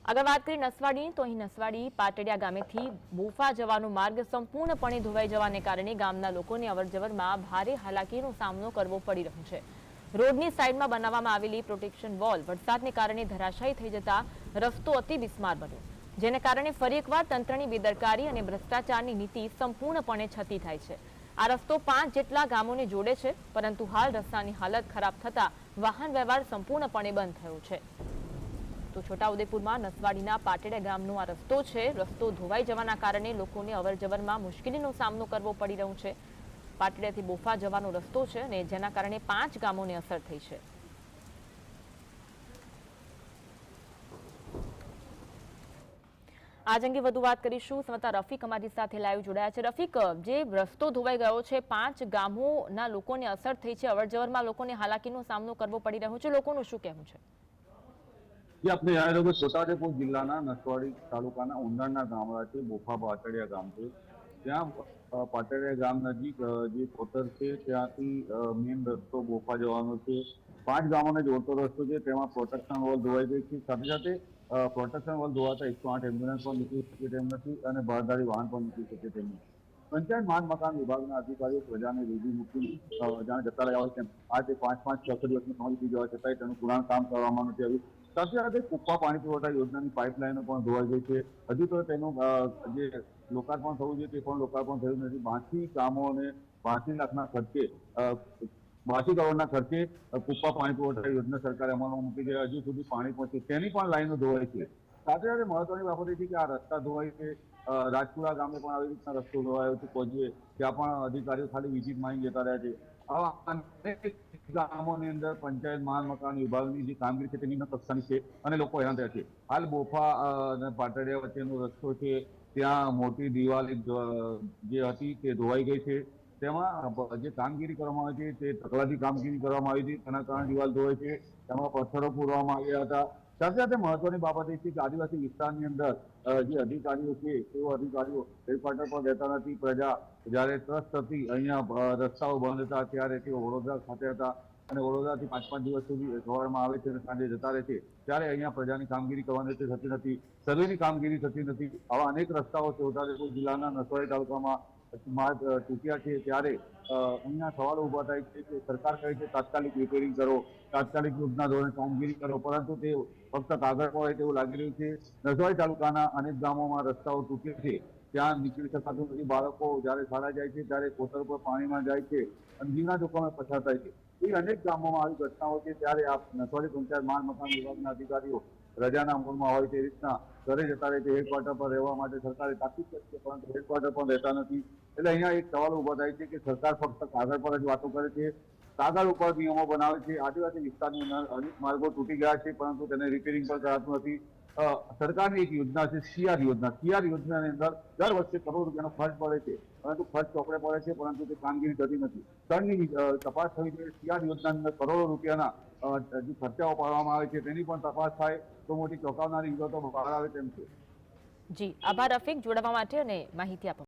આગળ વાત કરી નસવાડીની તો અહીં નસવાડી પાટડિયા ગામેથી બોફા જવાનો માર્ગ સંપૂર્ણપણે ધોવાઈ જવાને કારણે ગામના લોકોને અવરજવરમાં ભારે હાલાકીનો સામનો કરવો પડી રહ્યો છે। રોડની સાઈડમાં બનાવવામાં આવેલી પ્રોટેક્શન વોલ વરસાદને કારણે ધરાશાયી થઈ જતા રસ્તો અતિ બિસ્માર બન્યો, જેને કારણે ફરી એકવાર તંત્રની બેદરકારી અને ભ્રષ્ટાચારની નીતિ સંપૂર્ણપણે છતી થાય છે। આ રસ્તો 5 જેટલા ગામોને જોડે છે, પરંતુ હાલ રસ્તાની હાલત ખરાબ થતા વાહન વ્યવહાર સંપૂર્ણપણે બંધ થયો છે। તો છોટાઉદેપુરમાં નસવાડીના પાટડિયા ગામનો આ રસ્તો છે। રસ્તો ધોવાઈ જવાના કારણે લોકોને અવરજવરમાં મુશ્કેલીનો સામનો કરવો પડી રહ્યો છે। પાટડિયાથી બોફા જવાનો રસ્તો છે અને જેના કારણે 5 ગામોને અસર થઈ છે। આજ અંગે વધુ વાત કરીશું। સંવાદદાતા રફીક અમારી સાથે લાઈવ જોડાયા છે। રફીક, જે રસ્તો ધોવાઈ ગયો છે, 5 ગામોના લોકોને અસર થઈ છે, અવરજવરમાં લોકોને હાલાકીનો સામનો કરવો પડી રહ્યો છે, લોકોનું શું કહેવું છે? આપણે યાદ રાખો છોટાઉદેપુર જિલ્લાના નસવાડી તાલુકાના ઉંડાણના ગામડા છે, બોફા પાટડિયા ગામ છે। ત્યાં પાટડિયા ગામ નજીક જે કોતર છે ત્યાંથી મેઇન રસ્તો બોફા જવાનો છે। 5 ગામોને જોડતો રસ્તો છે, તેમાં પ્રોટેક્શન વોલ ધોવાઈ ગઈ છે। સાથે સાથે પ્રોટેક્શન વોલ ધોવાતા 108 એમ્બ્યુલન્સ પણ નીકળી શકે તેમ નથી અને બહારદારી વાહન પણ નીકળી શકે તેમ નથી। પંચાયત માન મકાન વિભાગના અધિકારીઓ પ્રજાને રીઝી મૂકી જાણે જતા રહ્યા હોય તેમ આજે 5-5 6 દિવસની સમય જવા છતાંય તેનું પુરાણ કામ કરવામાં નથી આવ્યું। સાથે સાથે કુપ્પા પાણી પુરવઠા યોજનાની પાઇપલાઇનો પણ ધોવાઈ ગઈ છે। હજુ તો તેનું જે લોકાર્પણ થવું જોઈએ તે પણ લોકાર્પણ થયું નથી। 82 ગામો અને 82 લાખના ખર્ચે 82 કરોડના ખર્ચે કુપ્પા પાણી પુરવઠા યોજના સરકારે અમલમાં મૂકી છે। હજુ સુધી પાણી પહોંચે તેની પણ લાઈનો ધોવાઈ છે। સાથે સાથે મહત્વની બાબત એ છે કે આ રસ્તા ધોવાઈ છે। રાજપુરા ગામે પણ આવી રીતના રસ્તો ધોવાયો છે પહોંચીએ, ત્યાં પણ અધિકારીઓ ખાલી વિઝિટ મારી જતા રહ્યા છે। આવા અનેક ગામોની અંદર પંચાયત માલ મકાન વિભાગની જે કામગીરી છે તે નિમ્ન કક્ષાની છે અને લોકો હેરાન થયા છે। હાલ બોફા અને પાટડિયા વચ્ચેનો રસ્તો છે, ત્યાં મોટી દિવાલ જે હતી તે ધોવાઈ ગઈ છે। તેમાં જે કામગીરી કરવામાં આવી છે તે તકલાદી કામગીરી કરવામાં આવી હતી, તેના કારણે દિવાલ ધોવાઈ છે। તેમાં પથ્થરો પૂરવામાં આવ્યા હતા। સાથે સાથે મહત્વની બાબત એ છે કે આદિવાસી વિસ્તારની અંદર જે અધિકારીઓ છે તેઓ અધિકારીઓ હેડક્વાર્ટર પર રહેતા નથી। પ્રજા જયારે ત્રસ્ત હતી, અહીંયા રસ્તાઓ બંધ હતા, ત્યારે તેઓ વડોદરા ખાતે હતા અને વડોદરાથી 5-5 દિવસ સુધી સવારમાં આવે છે અને સાંજે જતા રહે છે। ત્યારે અહીંયા પ્રજાની કામગીરી કરવાની થતી નથી, સર્વેની કામગીરી થતી નથી। આવા અનેક રસ્તાઓ છોટાઉદેપુર જિલ્લાના નસવાડી તાલુકામાં માર્ગ તૂટ્યા છે। ત્યારે અહીંયા સવાલો ઉભા થાય છે કે સરકાર કહે છે તાત્કાલિક રિપેરિંગ કરો, તાત્કાલિક યોજના ધોરણે કામગીરી કરો, પરંતુ તે ફક્ત કાગળ પર હોય તેવું લાગી રહ્યું છે। નસવાડી તાલુકાના અનેક ગામોમાં રસ્તાઓ તૂટે છે, ત્યાં નીકળી શકાતું નથી। બાળકો જયારે શાળા જાય છે ત્યારે કોતર પર પાણીમાં જાય છે અને જીવના જોખમે પસાર થાય છે। એ અનેક ગામોમાં આવી ઘટનાઓ છે, ત્યારે આ નસવાડી પંચાયત માન મકાન વિભાગના અધિકારીઓ રજાના મૂળમાં હોય તે રીતના ઘરે જતા રહે છે। હેડક્વાર્ટર પર રહેવા માટે સરકારે તાકીદ કરી છે, પરંતુ હેડક્વાર્ટર પર રહેતા નથી। એટલે અહીંયા એક સવાલ ઉભો થાય છે કે સરકાર ફક્ત કાગળ પર જ વાતો કરે છે, કાગળ ઉપર નિયમો બનાવે છે। આદિવાસી વિસ્તારની અંદર અનેક માર્ગો તૂટી ગયા છે, પરંતુ તેને રિપેરિંગ પણ કરાતું નથી। સરકારની એક યોજના છે સીઆર યોજના। સીઆર યોજનાની અંદર દર વર્ષે કરોડ રૂપિયાનો ખર્ચ પડે છે, પરંતુ ખર્ચ ચોપડે પડે છે, પરંતુ તે કામગીરી થતી નથી। સ્થળની તપાસ થવી જોઈએ। સીઆર યોજનાની અંદર કરોડો રૂપિયાના જે ખર્ચાઓ પાડવામાં આવે છે તેની પણ તપાસ થાય તો મોટી ચોંકાવનારી વિગતો બહાર આવે તેમ છે। જી, આભાર રફીક, જોડાવા માટે અને માહિતી આપવા